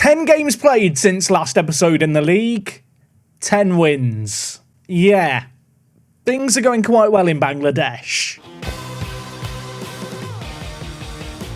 10 games played since last episode in the league, 10 wins. Yeah, things are going quite well in Bangladesh.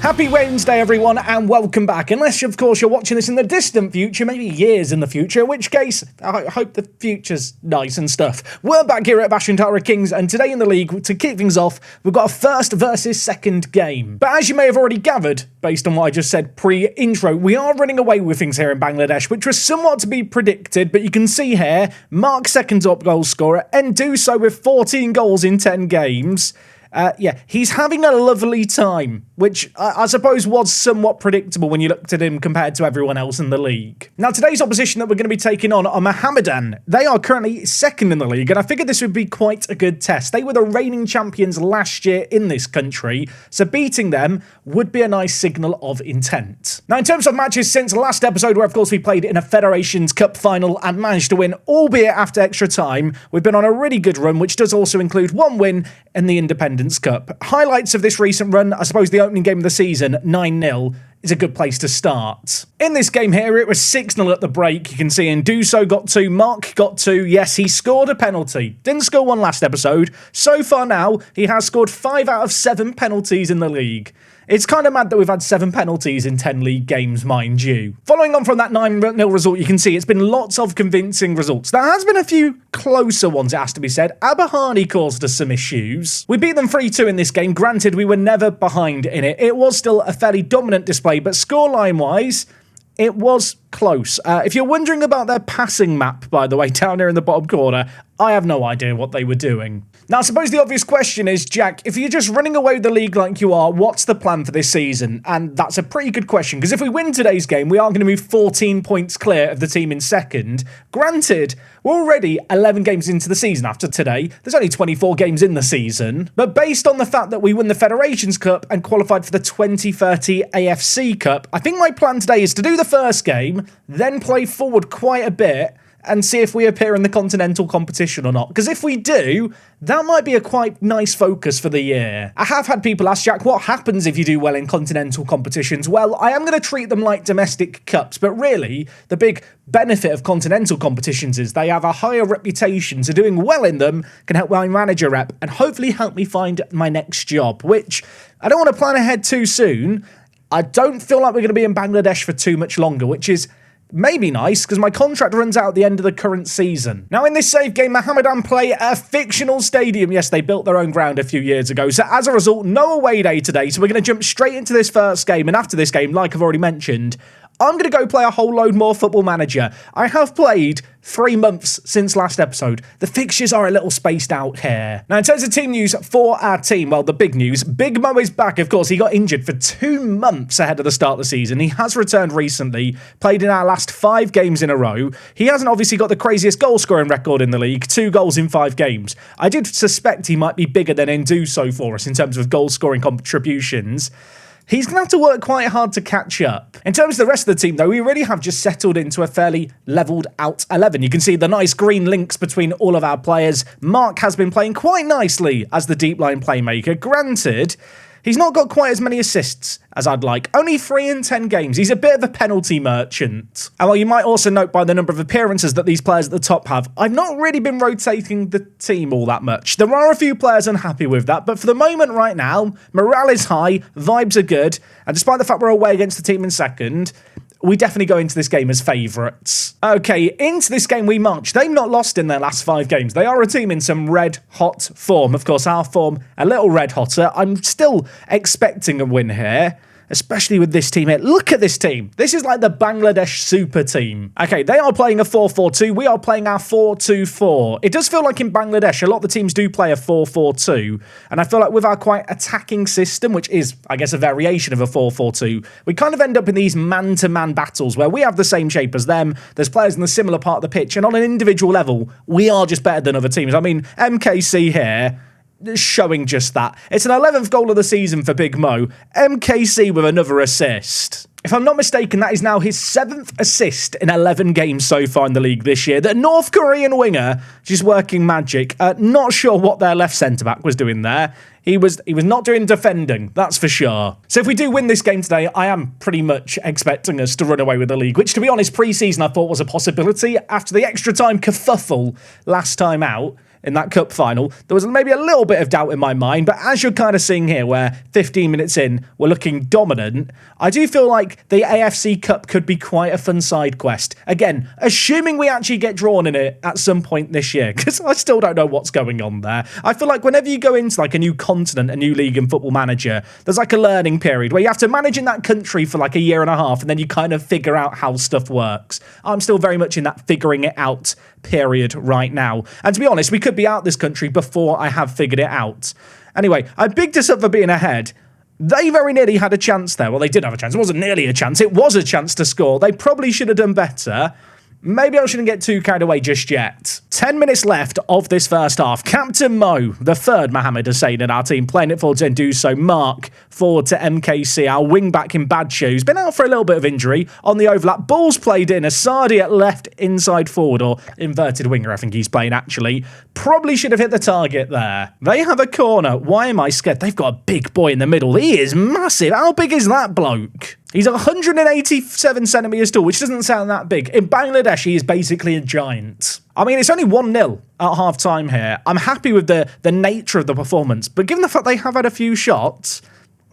Happy Wednesday, everyone, and welcome back. Unless, of course, you're watching this in the distant future, maybe years in the future, in which case, I hope the future's nice and stuff. We're back here at Bashantara Kings, and today in the league, to kick things off, we've got a first versus second game. But as you may have already gathered, based on what I just said pre-intro, we are running away with things here in Bangladesh, which was somewhat to be predicted, but you can see here, Mark second top goal scorer, and do so with 14 goals in 10 games. Yeah, he's having a lovely time, which I suppose was somewhat predictable when you looked at him compared to everyone else in the league. Now, today's opposition that we're going to be taking on are Addons. They are currently second in the league, and I figured this would be quite a good test. They were the reigning champions last year in this country, so beating them would be a nice signal of intent. Now, in terms of matches since last episode, where of course we played in a Federations Cup final and managed to win, albeit after extra time, we've been on a really good run, which does also include one win in the Independence Cup. Highlights of this recent run, I suppose the opening game of the season, 9-0, is a good place to start. In this game here, it was 6-0 at the break. You can see Induso got 2, Mark got 2. Yes, he scored a penalty. Didn't score one last episode. So far now, he has scored 5 out of 7 penalties in the league. It's kind of mad that we've had 7 penalties in 10 league games, mind you. Following on from that 9-0 result, you can see it's been lots of convincing results. There has been a few closer ones, it has to be said. Abahani caused us some issues. We beat them 3-2 in this game. Granted, we were never behind in it. It was still a fairly dominant display, but scoreline-wise, it was close. If you're wondering about their passing map, by the way, down here in the bottom corner, I have no idea what they were doing. Now, I suppose the obvious question is, Jack, if you're just running away with the league like you are, what's the plan for this season? And that's a pretty good question, because if we win today's game, we are going to move 14 points clear of the team in second. Granted, we're already 11 games into the season after today. There's only 24 games in the season. But based on the fact that we won the Federations Cup and qualified for the 2030 AFC Cup, I think my plan today is to do the first game, then play forward quite a bit, and see if we appear in the continental competition or not. Because if we do, that might be a quite nice focus for the year. I have had people ask, Jack, what happens if you do well in continental competitions? Well, I am going to treat them like domestic cups, but really, the big benefit of continental competitions is they have a higher reputation, so doing well in them can help my manager rep and hopefully help me find my next job, which I don't want to plan ahead too soon. I don't feel like we're going to be in Bangladesh for too much longer, which is maybe nice, because my contract runs out at the end of the current season. Now, in this save game, Addons play at a fictional stadium. Yes, they built their own ground a few years ago. So as a result, no away day today. So we're going to jump straight into this first game. And after this game, like I've already mentioned, I'm going to go play a whole load more Football Manager. I have played 3 months since last episode. The fixtures are a little spaced out here. Now, in terms of team news for our team, well, the big news, Big Mo is back. Of course, he got injured for 2 months ahead of the start of the season. He has returned recently, played in our last 5 games in a row. He hasn't obviously got the craziest goal-scoring record in the league, 2 goals in 5 games. I did suspect he might be bigger than Induso for us in terms of goal-scoring contributions. He's going to have to work quite hard to catch up. In terms of the rest of the team, though, we really have just settled into a fairly levelled out 11. You can see the nice green links between all of our players. Mark has been playing quite nicely as the deep line playmaker. Granted, he's not got quite as many assists as I'd like. Only 3 in 10 games. He's a bit of a penalty merchant. And while you might also note by the number of appearances that these players at the top have, I've not really been rotating the team all that much. There are a few players unhappy with that, but for the moment right now, morale is high, vibes are good, and despite the fact we're away against the team in second, we definitely go into this game as favourites. Okay, into this game we march. They've not lost in their last 5 games. They are a team in some red-hot form. Of course, our form a little red-hotter. I'm still expecting a win here, especially with this team here. Look at this team. This is like the Bangladesh super team. Okay, they are playing a 4-4-2. We are playing our 4-2-4. It does feel like in Bangladesh, a lot of the teams do play a 4-4-2. And I feel like with our quite attacking system, which is, I guess, a variation of a 4-4-2, we kind of end up in these man-to-man battles where we have the same shape as them. There's players in the similar part of the pitch. And on an individual level, we are just better than other teams. I mean, MKC here showing just that. It's an 11th goal of the season for Big Mo. MKC with another assist. If I'm not mistaken, that is now his 7th assist in 11 games so far in the league this year. The North Korean winger just working magic. Not sure what their left centre-back was doing there. He was not doing defending, that's for sure. So if we do win this game today, I am pretty much expecting us to run away with the league, which, to be honest, pre-season I thought was a possibility. After the extra time kerfuffle last time out, in that cup final, there was maybe a little bit of doubt in my mind, but as you're kind of seeing here, where 15 minutes in, we're looking dominant, I do feel like the AFC Cup could be quite a fun side quest. Again, assuming we actually get drawn in it at some point this year, because I still don't know what's going on there. I feel like whenever you go into like a new continent, a new league in Football Manager, there's like a learning period where you have to manage in that country for like a year and a half, and then you kind of figure out how stuff works. I'm still very much in that figuring it out period right now. And to be honest, we could be out this country before I have figured it out. Anyway, I bigged us up for being ahead. They very nearly had a chance there. Well, they did have a chance. It wasn't nearly a chance. It was a chance to score. They probably should have done better. Maybe I shouldn't get too carried away just yet. 10 minutes left of this first half. Captain Mo, the third Mohamed Hussein in our team, playing it forward to Enduso. Mark forward to MKC. Our wing-back in bad shoes. Been out for a little bit of injury on the overlap. Ball's played in. Asadi at left inside forward, or inverted winger, I think he's playing actually. Probably should have hit the target there. They have a corner. Why am I scared? They've got a big boy in the middle. He is massive. How big is that bloke? He's 187 centimetres tall, which doesn't sound that big. In Bangladesh, he is basically a giant. I mean, it's only 1-0 at half-time here. I'm happy with the nature of the performance, but given the fact they have had a few shots,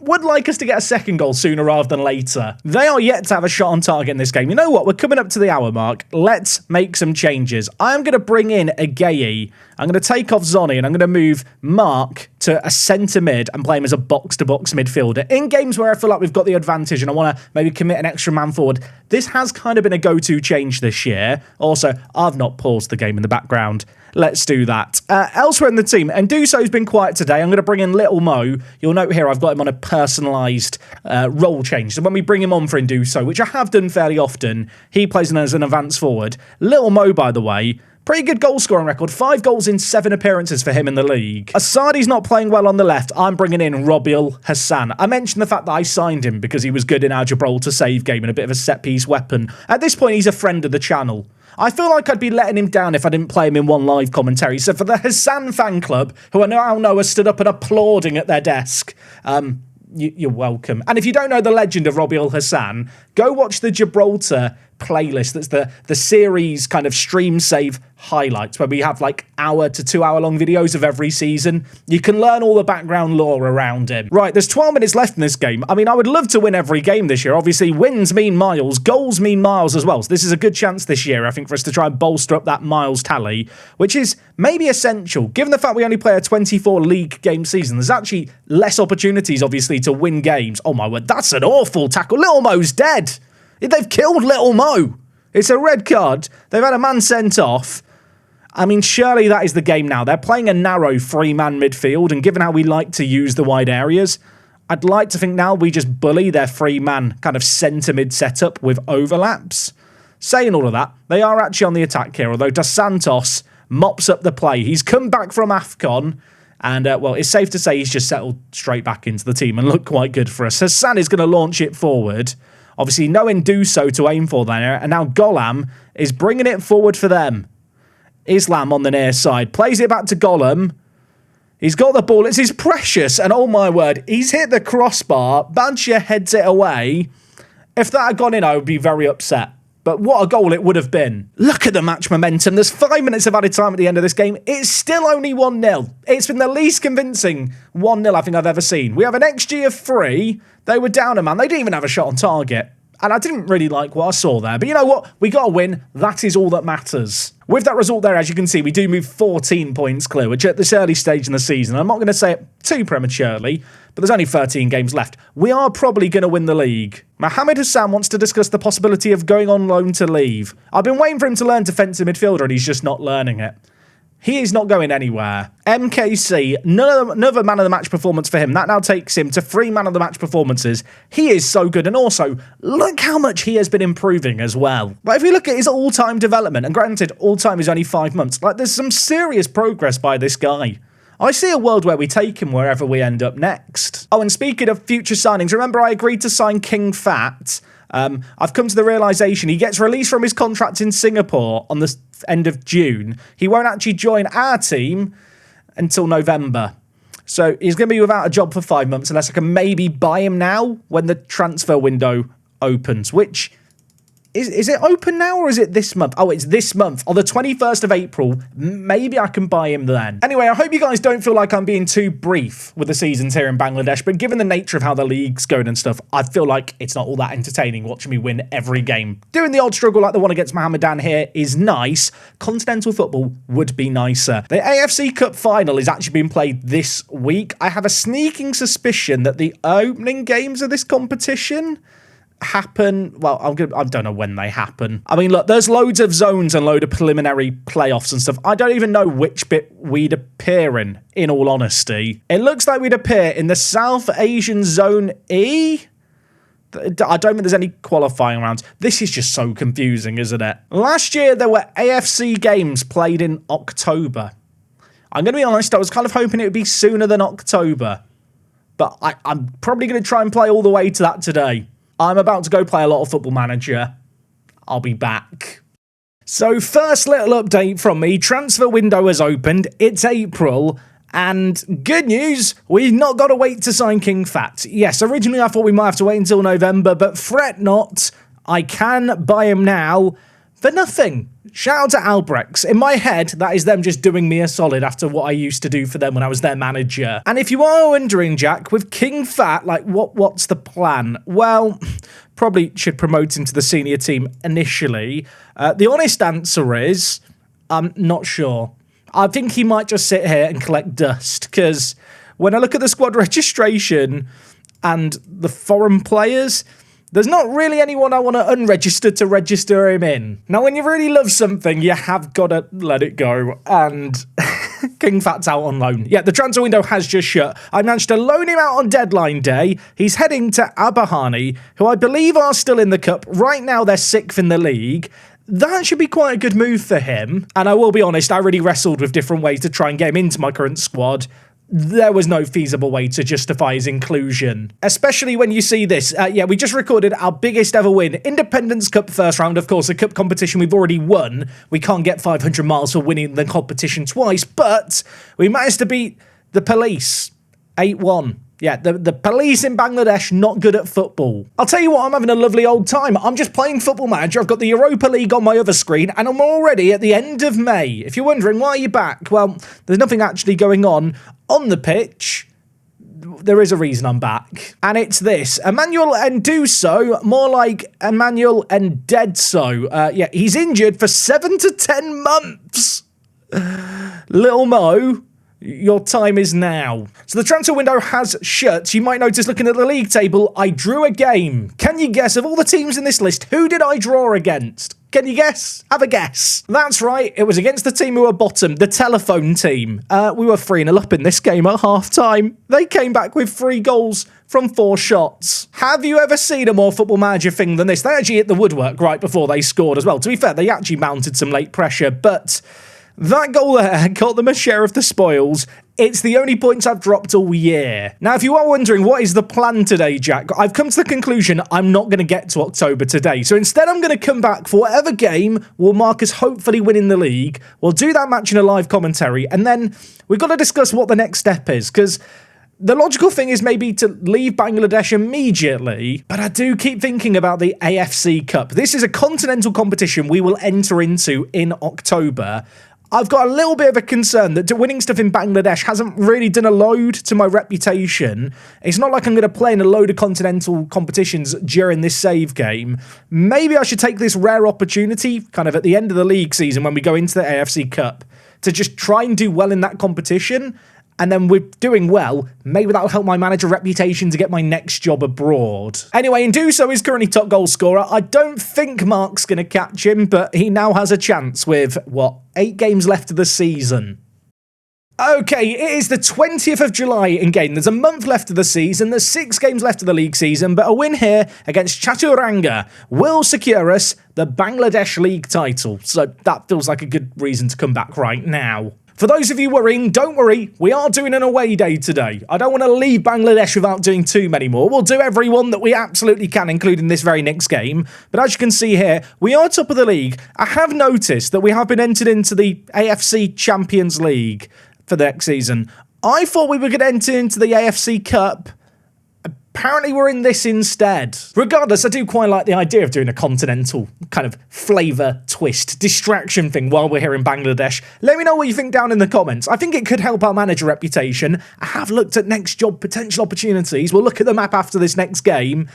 would like us to get a second goal sooner rather than later. They are yet to have a shot on target in this game. You know what? We're coming up to the hour mark. Let's make some changes. I'm going to bring in a Gaye. I'm going to take off Zonny, and I'm going to move Mark to a centre mid and play him as a box-to-box midfielder. In games where I feel like we've got the advantage and I want to maybe commit an extra man forward, this has kind of been a go-to change this year. Also, I've not paused the game in the background. Let's do that. Elsewhere in the team, Enduso's been quiet today. I'm going to bring in Little Mo. You'll note here I've got him on a personalised role change. So when we bring him on for Enduso, which I have done fairly often, he plays as an advance forward. Little Mo, by the way, pretty good goal scoring record. 5 goals in 7 appearances for him in the league. Asadi's not playing well on the left. I'm bringing in Robiel Hassan. I mentioned the fact that I signed him because he was good in our Gibraltar save game and a bit of a set-piece weapon. At this point, he's a friend of the channel. I feel like I'd be letting him down if I didn't play him in one live commentary. So for the Hassan fan club, who I now know are stood up and applauding at their desk, you're welcome. And if you don't know the legend of Robiel Hassan, go watch the Gibraltar playlist. That's the series kind of stream save highlights where we have like hour to 2 hour long videos of every season. You can learn all the background lore around him. Right, there's 12 minutes left in this game. I mean, I would love to win every game this year. Obviously, wins mean miles, goals mean miles as well. So this is a good chance this year, I think, for us to try and bolster up that miles tally, which is maybe essential. Given the fact we only play a 24 league game season, there's actually less opportunities, obviously, to win games. Oh my word, that's an awful tackle. Little Mo's dead. They've killed Little Mo. It's a red card. They've had a man sent off. I mean, surely that is the game now. They're playing a narrow 3-man midfield, and given how we like to use the wide areas, I'd like to think now we just bully their 3-man kind of centre mid setup with overlaps. Saying all of that, they are actually on the attack here, although Dos Santos mops up the play. He's come back from AFCON, and, well, it's safe to say he's just settled straight back into the team and looked quite good for us. Hassan is going to launch it forward. Obviously, no Enduso to aim for there, and now Golam is bringing it forward for them. Islam on the near side, plays it back to Golam. He's got the ball, it's his precious, and oh my word, he's hit the crossbar. Badger heads it away. If that had gone in, I would be very upset. But what a goal it would have been. Look at the match momentum. There's 5 minutes of added time at the end of this game. It's still only 1-0. It's been the least convincing 1-0 I think I've ever seen. We have an XG of 3. They were down a man. They didn't even have a shot on target. And I didn't really like what I saw there. But you know what? We got a win. That is all that matters. With that result there, as you can see, we do move 14 points clear, which at this early stage in the season, I'm not going to say it too prematurely, but there's only 13 games left. We are probably going to win the league. Mohamed Hassan wants to discuss the possibility of going on loan to leave. I've been waiting for him to learn defensive midfielder, and he's just not learning it. He is not going anywhere. MKC, another man of the match performance for him. That now takes him to 3 man of the match performances. He is so good. And also, look how much he has been improving as well. But if we look at his all-time development, and granted, all-time is only 5 months, like there's some serious progress by this guy. I see a world where we take him wherever we end up next. Oh, and speaking of future signings, remember I agreed to sign King Fat? I've come to the realisation he gets released from his contract in Singapore on the end of June. He won't actually join our team until November. So he's going to be without a job for 5 months unless I can maybe buy him now when the transfer window opens, which... Is it open now or is it this month? Oh, it's this month. On the 21st of April, maybe I can buy him then. Anyway, I hope you guys don't feel like I'm being too brief with the seasons here in Bangladesh, but given the nature of how the league's going and stuff, I feel like it's not all that entertaining watching me win every game. Doing the odd struggle like the one against Mohammedan here is nice. Continental football would be nicer. The AFC Cup final is actually being played this week. I have a sneaking suspicion that the opening games of this competition happen, well, I don't know when they happen. I mean, look, there's loads of zones and load of preliminary playoffs and stuff. I don't even know which bit we'd appear in all honesty. It looks like we'd appear in the South Asian Zone E. I don't think there's any qualifying rounds. This is just so confusing, isn't it? Last year, there were AFC games played in October. I'm going to be honest, I was kind of hoping it would be sooner than October. But I'm probably going to try and play all the way to that today. I'm about to go play a lot of Football Manager. I'll be back. So first little update from me. Transfer window has opened. It's April. And good news, we've not got to wait to sign King Fat. Yes, originally I thought we might have to wait until November, but fret not. I can buy him now for nothing. Shout out to Albrechts. In my head, that is them just doing me a solid after what I used to do for them when I was their manager. And if you are wondering, Jack, with King Fat, like, what's the plan? Well, probably should promote him to the senior team initially. The honest answer is, I'm not sure. I think he might just sit here and collect dust, because when I look at the squad registration and the foreign players, there's not really anyone I want to unregister to register him in. Now, when you really love something, you have got to let it go. And King Fat's out on loan. Yeah, the transfer window has just shut. I managed to loan him out on deadline day. He's heading to Abahani, who I believe are still in the cup. Right now, they're 6th in the league. That should be quite a good move for him. And I will be honest, I really wrestled with different ways to try and get him into my current squad. There was no feasible way to justify his inclusion. Especially when you see this. Yeah, we just recorded our biggest ever win. Independence Cup first round, of course, a cup competition we've already won. We can't get 500 miles for winning the competition twice, but we managed to beat the police 8-1. Yeah, the police in Bangladesh, not good at football. I'll tell you what, I'm having a lovely old time. I'm just playing Football Manager. I've got the Europa League on my other screen, and I'm already at the end of May. If you're wondering, why are you back? Well, there's nothing actually going on the pitch. There is a reason I'm back. And it's this. Emmanuel Enduso, more like Emmanuel Endedso. Yeah, he's injured for 7 to 10 months. Little Mo, your time is now. So the transfer window has shut. You might notice looking at the league table, I drew a game. Can you guess, of all the teams in this list, who did I draw against? Can you guess? Have a guess. That's right, it was against the team who were bottom, the telephone team. We were 3-0 up in this game at half-time. They came back with 3 goals from 4 shots. Have you ever seen a more Football Manager thing than this? They actually hit the woodwork right before they scored as well. To be fair, they actually mounted some late pressure, but that goal there got them a share of the spoils. It's the only points I've dropped all year. Now, if you are wondering what is the plan today, Jack, I've come to the conclusion I'm not going to get to October today. So instead, I'm going to come back for whatever game will mark us hopefully winning the league. We'll do that match in a live commentary, and then we've got to discuss what the next step is, because the logical thing is maybe to leave Bangladesh immediately, but I do keep thinking about the AFC Cup. This is a continental competition we will enter into in October. I've got a little bit of a concern that winning stuff in Bangladesh hasn't really done a load to my reputation. It's not like I'm going to play in a load of continental competitions during this save game. Maybe I should take this rare opportunity, kind of at the end of the league season when we go into the AFC Cup, to just try and do well in that competition. And then we're doing well, maybe that'll help my manager reputation to get my next job abroad. Anyway, Enduso is currently top goal scorer. I don't think Mark's going to catch him, but he now has a chance with, 8 games left of the season. Okay, it is the 20th of July in game. There's a month left of the season. There's 6 games left of the league season, but a win here against Chaturanga will secure us the Bangladesh League title. So that feels like a good reason to come back right now. For those of you worrying, don't worry, we are doing an away day today. I don't want to leave Bangladesh without doing too many more. We'll do every one that we absolutely can, including this very next game. But as you can see here, we are top of the league. I have noticed that we have been entered into the AFC Champions League for the next season. I thought we were going to enter into the AFC Cup. Apparently we're in this instead. Regardless, I do quite like the idea of doing a continental kind of flavour twist, distraction thing while we're here in Bangladesh. Let me know what you think down in the comments. I think it could help our manager reputation. I have looked at next job potential opportunities. We'll look at the map after this next game.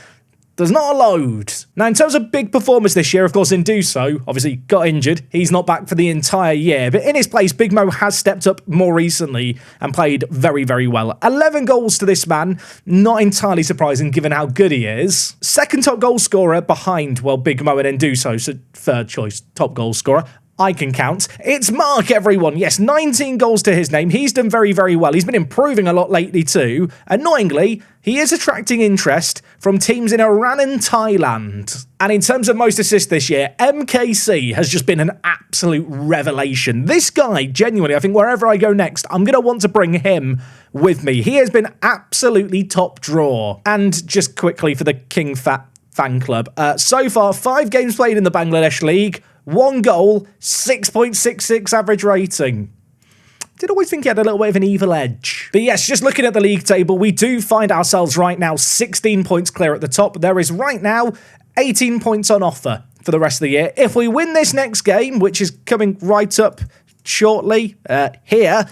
There's not a load. Now, in terms of big performers this year, of course, Nduso obviously got injured. He's not back for the entire year. But in his place, Big Mo has stepped up more recently and played very, very well. 11 goals to this man. Not entirely surprising given how good he is. Second top goal scorer behind, well, Big Mo and Nduso. So third choice top goal scorer. I can count. It's Mark, everyone. Yes, 19 goals to his name. He's done very, very well. He's been improving a lot lately too. Annoyingly, he is attracting interest from teams in Iran and Thailand. And in terms of most assists this year, MKC has just been an absolute revelation. This guy, genuinely, I think wherever I go next, I'm going to want to bring him with me. He has been absolutely top draw. And just quickly for the King Fat fan club. So far, 5 games played in the Bangladesh League. 1 goal, 6.66 average rating. Did always think he had a little bit of an evil edge. But yes, just looking at the league table, we do find ourselves right now 16 points clear at the top. There is right now 18 points on offer for the rest of the year. If we win this next game, which is coming right up shortly here,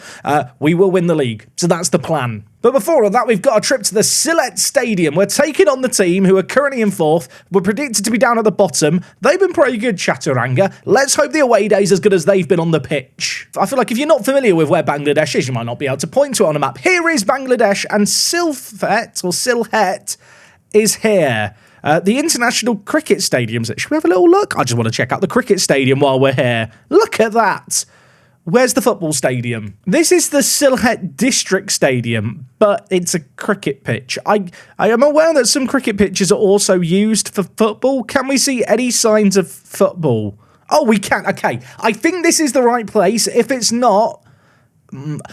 we will win the league. So that's the plan. But before all that, we've got a trip to the Sylhet Stadium. We're taking on the team who are currently in 4th. We're predicted to be down at the bottom. They've been pretty good, Chaturanga. Let's hope the away day's as good as they've been on the pitch. I feel like if you're not familiar with where Bangladesh is, you might not be able to point to it on a map. Here is Bangladesh, and Sylhet is here. The International Cricket Stadium's it. Should we have a little look? I just want to check out the cricket stadium while we're here. Look at that. Where's the football stadium? This is the Sylhet District Stadium, but it's a cricket pitch. I am aware that some cricket pitches are also used for football. Can we see any signs of football? Oh, we can. Okay. I think this is the right place. If it's not,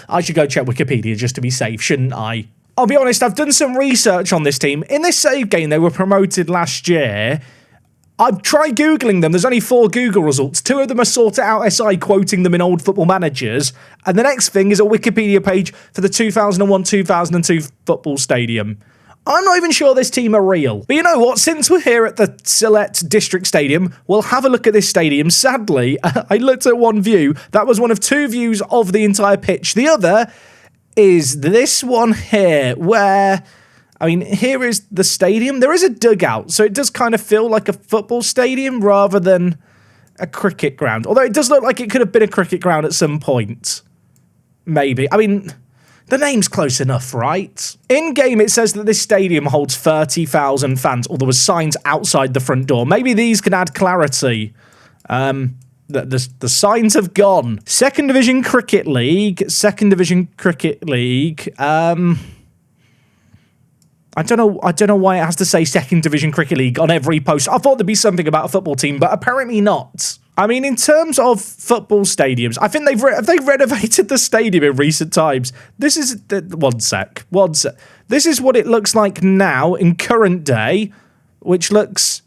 I should go check Wikipedia just to be safe, shouldn't I? I'll be honest, I've done some research on this team. In this save game, they were promoted last year. I've tried Googling them. There's only 4 Google results. 2 of them are sorted out SI quoting them in old football managers. And the next thing is a Wikipedia page for the 2001-2002 football stadium. I'm not even sure this team are real. But you know what? Since we're here at the Sylhet District Stadium, we'll have a look at this stadium. Sadly, I looked at one view. That was one of 2 views of the entire pitch. The other is this one here, where... I mean, here is the stadium. There is a dugout, so it does kind of feel like a football stadium rather than a cricket ground. Although it does look like it could have been a cricket ground at some point. Maybe. I mean, the name's close enough, right? In-game, it says that this stadium holds 30,000 fans, or there was signs outside the front door. Maybe these can add clarity. The signs have gone. Second Division Cricket League. I don't know why it has to say Second Division Cricket League on every post. I thought there'd be something about a football team, but apparently not. I mean, in terms of football stadiums, I think they've renovated the stadium in recent times. This is one sec. This is what it looks like now in current day, which looks.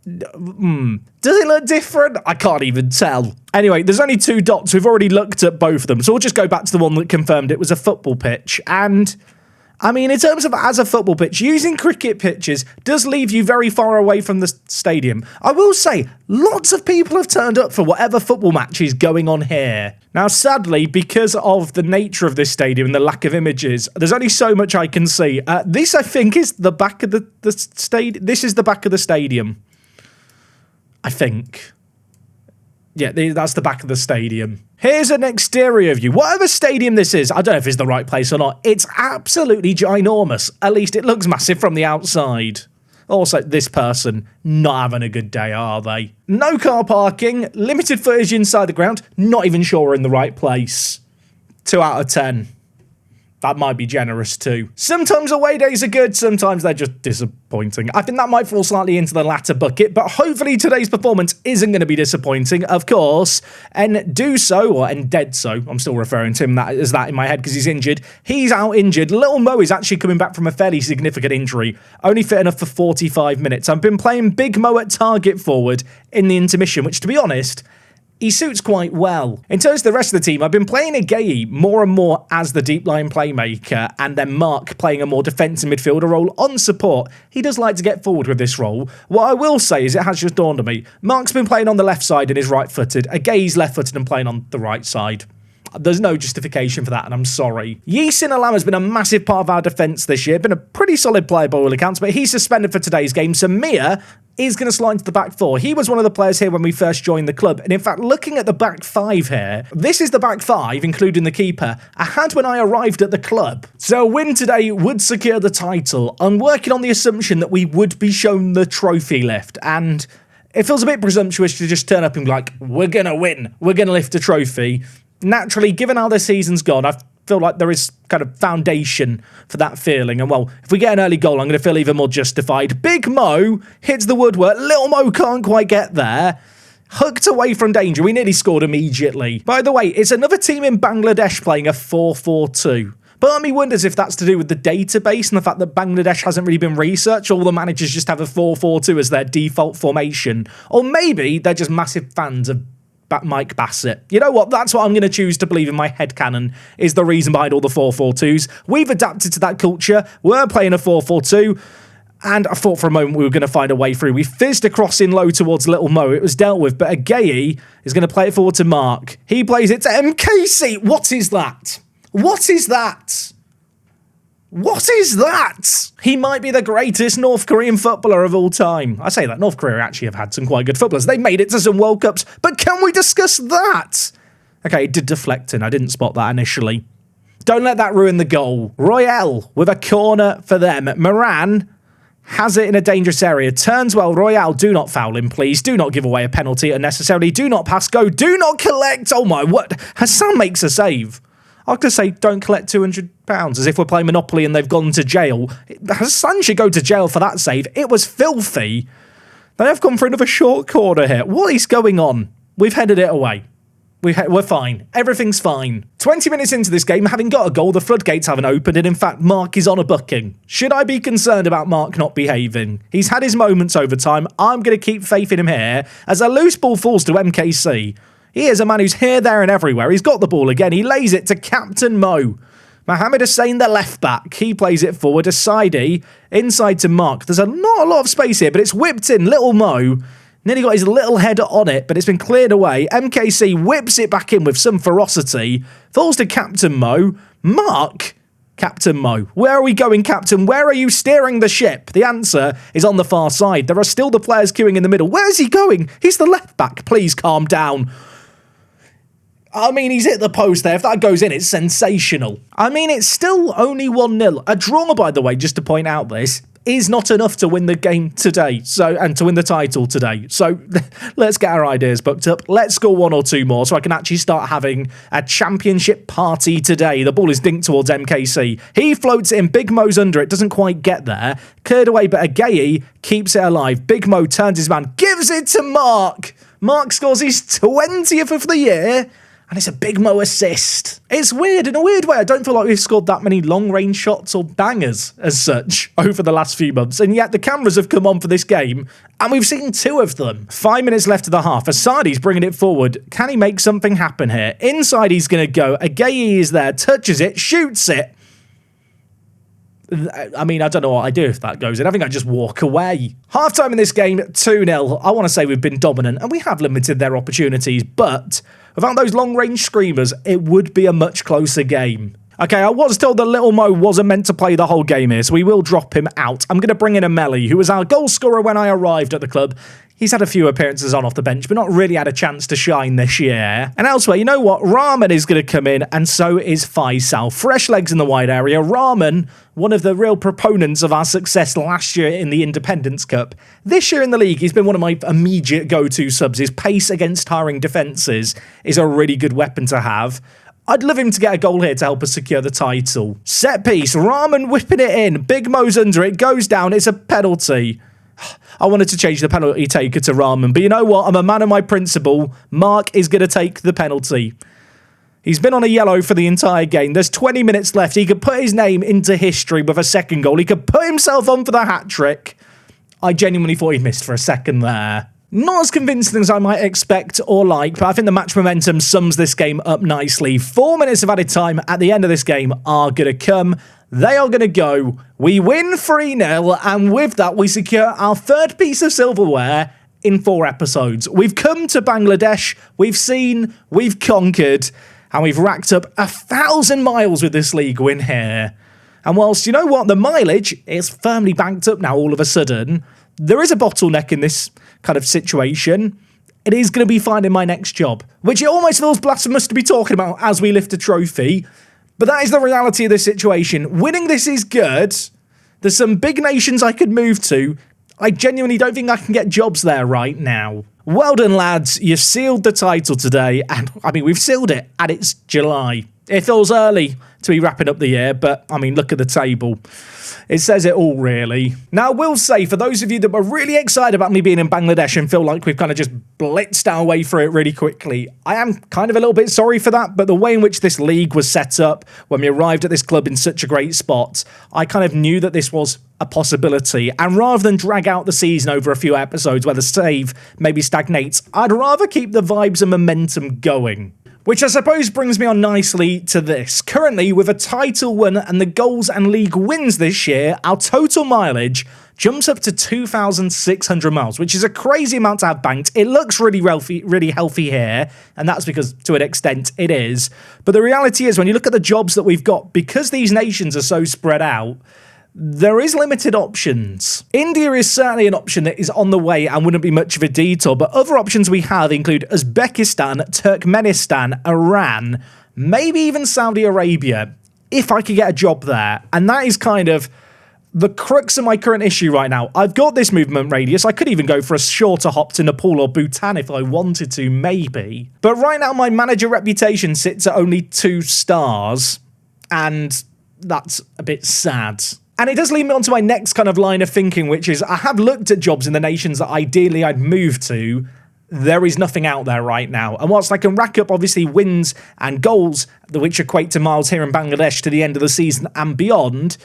Does it look different? I can't even tell. Anyway, there's only 2 dots. We've already looked at both of them, so we'll just go back to the one that confirmed it was a football pitch. And I mean, in terms of as a football pitch, using cricket pitches does leave you very far away from the stadium. I will say, lots of people have turned up for whatever football match is going on here. Now, sadly, because of the nature of this stadium and the lack of images, there's only so much I can see. This, I think, is the back of the stadium. This is the back of the stadium. I think. Yeah, that's the back of the stadium. Here's an exterior view. Whatever stadium this is, I don't know if it's the right place or not. It's absolutely ginormous. At least it looks massive from the outside. Also, this person not having a good day, are they? No car parking, limited footage inside the ground. Not even sure we're in the right place. 2 out of 10. That might be generous too. Sometimes away days are good, sometimes they're just disappointing. I think that might fall slightly into the latter bucket, but hopefully today's performance isn't going to be disappointing. Of course, and do so, or and dead so, I'm still referring to him as that in my head because he's injured. He's out injured. Little Mo is actually coming back from a fairly significant injury, only fit enough for 45 minutes. I've been playing Big Mo at target forward in the intermission, which to be honest, he suits quite well. In terms of the rest of the team, I've been playing Agayi more and more as the deep line playmaker, and then Mark playing a more defensive midfielder role on support. He does like to get forward with this role. What I will say is it has just dawned on me. Mark's been playing on the left side and is right-footed. Agayi's left-footed and playing on the right side. There's no justification for that, and I'm sorry. Yisin Alam has been a massive part of our defence this year. Been a pretty solid player by all accounts, but he's suspended for today's game, so Mia is going to slide into the back four. He was one of the players here when we first joined the club, and in fact, looking at the back five here, this is the back five, including the keeper, I had when I arrived at the club. So a win today would secure the title. I'm working on the assumption that we would be shown the trophy lift, and it feels a bit presumptuous to just turn up and be like, we're going to win, we're going to lift a trophy. Naturally, given how the season's gone, I feel like there is kind of foundation for that feeling. And well, if we get an early goal, I'm going to feel even more justified. Big Mo hits the woodwork. Little Mo can't quite get there. Hooked away from danger. We nearly scored immediately. By the way, it's another team in Bangladesh playing a 4-4-2. Part of me wonders if that's to do with the database and the fact that Bangladesh hasn't really been researched. All the managers just have a 4-4-2 as their default formation. Or maybe they're just massive fans of Mike Bassett. You know what? That's what I'm going to choose to believe in my headcanon is the reason behind all the 4-4-2s. We've adapted to that culture. We're playing a 4-4-2. And I thought for a moment we were going to find a way through. We fizzed a cross in low towards Little Mo. It was dealt with, but Agayi is going to play it forward to Mark. He plays it to MKC. What is that? What is that? What is that? He might be the greatest North Korean footballer of all time. I say that, North Korea actually have had some quite good footballers. They made it to some World Cups, but can we discuss that? Okay, it did deflect in. I didn't spot that initially. Don't let that ruin the goal. Royale with a corner for them. Moran has it in a dangerous area. Turns well. Royale, do not foul him, please. Do not give away a penalty unnecessarily. Do not pass go. Do not collect. Oh my, what? Hassan makes a save. I could say, don't collect £200, as if we're playing Monopoly and they've gone to jail. Hassan should go to jail for that save. It was filthy. They have gone for another short corner here. What is going on? We've headed it away. We're fine. Everything's fine. 20 minutes into this game, having got a goal, the floodgates haven't opened, and in fact, Mark is on a booking. Should I be concerned about Mark not behaving? He's had his moments over time. I'm going to keep faith in him here, as a loose ball falls to MKC. He is a man who's here, there, and everywhere. He's got the ball again. He lays it to Captain Mo. Mohamed Hussein, the left back. He plays it forward to Saidi. Inside to Mark. There's not a lot of space here, but it's whipped in. Little Mo nearly got his little head on it, but it's been cleared away. MKC whips it back in with some ferocity. Falls to Captain Mo. Mark? Captain Mo. Where are we going, Captain? Where are you steering the ship? The answer is on the far side. There are still the players queuing in the middle. Where's he going? He's the left back. Please calm down. I mean, he's hit the post there. If that goes in, it's sensational. I mean, it's still only 1-0. A draw, by the way, just to point out this, is not enough to win the game today, and to win the title today. So let's get our ideas booked up. Let's score one or two more so I can actually start having a championship party today. The ball is dinked towards MKC. He floats it in. Big Mo's under it. Doesn't quite get there. Cleared away, but Agayi keeps it alive. Big Mo turns his man. Gives it to Mark. Mark scores his 20th of the year. And it's a Big Mo assist. It's weird. In a weird way, I don't feel like we've scored that many long-range shots or bangers as such over the last few months. And yet the cameras have come on for this game, and we've seen 2 of them. 5 minutes left of the half. Asadi's bringing it forward. Can he make something happen here? Inside he's going to go. Agayi is there, touches it, shoots it. I mean, I don't know what I do if that goes in. I think I just walk away. Half-time in this game, 2-0. I want to say we've been dominant, and we have limited their opportunities, but without those long-range screamers, it would be a much closer game. Okay, I was told that Little Mo wasn't meant to play the whole game here, so we will drop him out. I'm going to bring in Ameli, who was our goal scorer when I arrived at the club. He's had a few appearances on off the bench, but not really had a chance to shine this year. And elsewhere, you know what? Rahman is going to come in, and so is Faisal. Fresh legs in the wide area. Rahman, one of the real proponents of our success last year in the Independence Cup. This year in the league, he's been one of my immediate go-to subs. His pace against tiring defences is a really good weapon to have. I'd love him to get a goal here to help us secure the title. Set piece, Rahman whipping it in. Big Mo's under it, goes down, it's a penalty. I wanted to change the penalty taker to Rahman, but you know what? I'm a man of my principle. Mark is going to take the penalty. He's been on a yellow for the entire game. There's 20 minutes left. He could put his name into history with a second goal. He could put himself on for the hat-trick. I genuinely thought he missed for a second there. Not as convincing as I might expect or like, but I think the match momentum sums this game up nicely. 4 minutes of added time at the end of this game are going to come. They are going to go. We win 3-0, and with that, we secure our third piece of silverware in 4 episodes. We've come to Bangladesh, we've seen, we've conquered, and we've racked up 1,000 miles with this league win here. And whilst, you know what, the mileage is firmly banked up now all of a sudden, there is a bottleneck in this kind of situation. It is going to be finding my next job, which it almost feels blasphemous to be talking about as we lift a trophy. But that is the reality of this situation. Winning this is good. There's some big nations I could move to. I genuinely don't think I can get jobs there right now. Well done, lads. You've sealed the title today. And, I mean, we've sealed it, and it's July. It feels early to be wrapping up the year, but, I mean, look at the table. It says it all, really. Now, I will say, for those of you that were really excited about me being in Bangladesh and feel like we've kind of just blitzed our way through it really quickly, I am kind of a little bit sorry for that, but the way in which this league was set up, when we arrived at this club in such a great spot, I kind of knew that this was a possibility, and rather than drag out the season over a few episodes where the save maybe stagnates, I'd rather keep the vibes and momentum going. Which I suppose brings me on nicely to this. Currently, with a title win and the goals and league wins this year, our total mileage jumps up to 2,600 miles, which is a crazy amount to have banked. It looks really healthy here, and that's because, to an extent, it is. But the reality is, when you look at the jobs that we've got, because these nations are so spread out, there is limited options. India is certainly an option that is on the way and wouldn't be much of a detour, but other options we have include Uzbekistan, Turkmenistan, Iran, maybe even Saudi Arabia, if I could get a job there. And that is kind of the crux of my current issue right now. I've got this movement radius. I could even go for a shorter hop to Nepal or Bhutan if I wanted to, maybe. But right now, my manager reputation sits at only 2 stars, and that's a bit sad. And it does lead me on to my next kind of line of thinking, which is I have looked at jobs in the nations that ideally I'd move to. There is nothing out there right now. And whilst I can rack up, obviously, wins and goals, which equate to miles here in Bangladesh to the end of the season and beyond,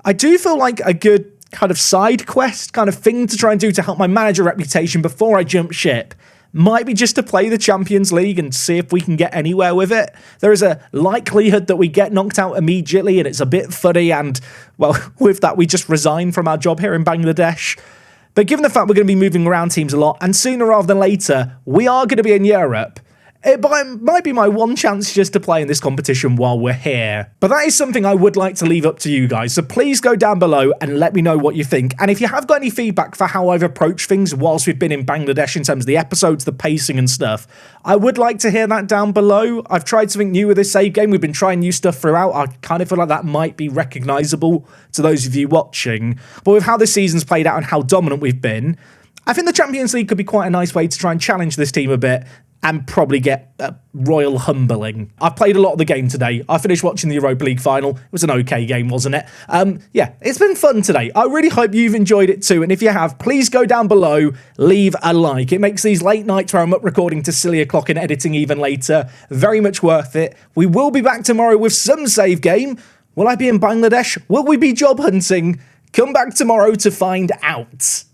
I do feel like a good kind of side quest kind of thing to try and do to help my manager reputation before I jump ship might be just to play the Champions League and see if we can get anywhere with it. There is a likelihood that we get knocked out immediately, and it's a bit funny, and, well, with that, we just resign from our job here in Bangladesh. But given the fact we're going to be moving around teams a lot, and sooner rather than later, we are going to be in Europe, it might be my one chance just to play in this competition while we're here. But that is something I would like to leave up to you guys, so please go down below and let me know what you think. And if you have got any feedback for how I've approached things whilst we've been in Bangladesh in terms of the episodes, the pacing and stuff, I would like to hear that down below. I've tried something new with this save game. We've been trying new stuff throughout. I kind of feel like that might be recognisable to those of you watching. But with how this season's played out and how dominant we've been, I think the Champions League could be quite a nice way to try and challenge this team a bit and probably get a royal humbling. I've played a lot of the game today. I finished watching the Europa League final. It was an okay game, wasn't it? Yeah, it's been fun today. I really hope you've enjoyed it too. And if you have, please go down below, leave a like. It makes these late nights where I'm up recording to silly o'clock and editing even later very much worth it. We will be back tomorrow with some save game. Will I be in Bangladesh? Will we be job hunting? Come back tomorrow to find out.